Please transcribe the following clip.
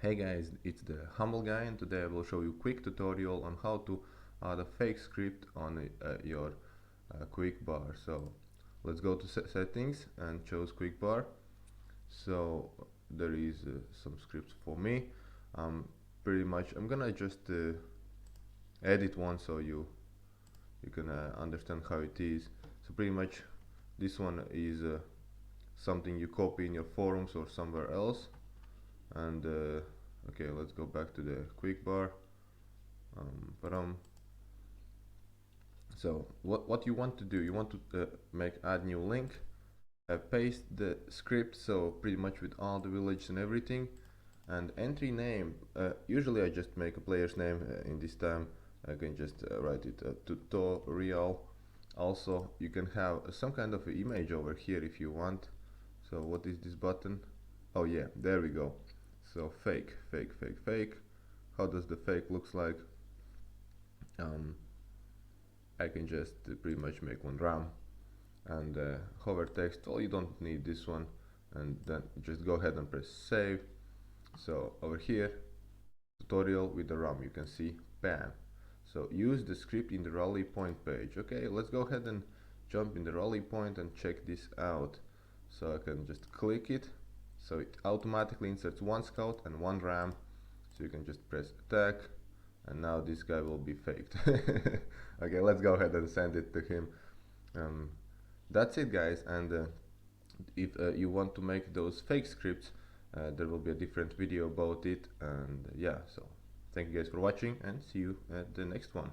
Hey guys, it's the Humble Guy, and today I will show you a quick tutorial on how to add a fake script on your quick bar. So let's go to settings and choose quick bar. So there is some scripts for me. Pretty much I'm gonna just edit one so you can understand how it is. So pretty much this one is something you copy in your forums or somewhere else. And okay, let's go back to the quick bar. So what you want to do, you want to add new link, paste the script, so pretty much with all the villages and everything, and entry name, usually I just make a player's name. In this time I can just write it tutorial. Also you can have some kind of image over here if you want. So what is this button? Oh yeah, there we go. So fake. How does the fake looks like? I can just pretty much make one RAM and hover text. Oh, you don't need this one, and then just go ahead and press save. So over here, tutorial with the RAM, you can see bam. So use the script in the rally point page. Okay, let's go ahead and jump in the rally point and check this out. So I can just click it, so it automatically inserts one scout and one ram. So you can just press attack, and now this guy will be faked. Okay, let's go ahead and send it to him. That's it, guys. And if you want to make those fake scripts, there will be a different video about it. And yeah, so thank you guys for watching, and see you at the next one.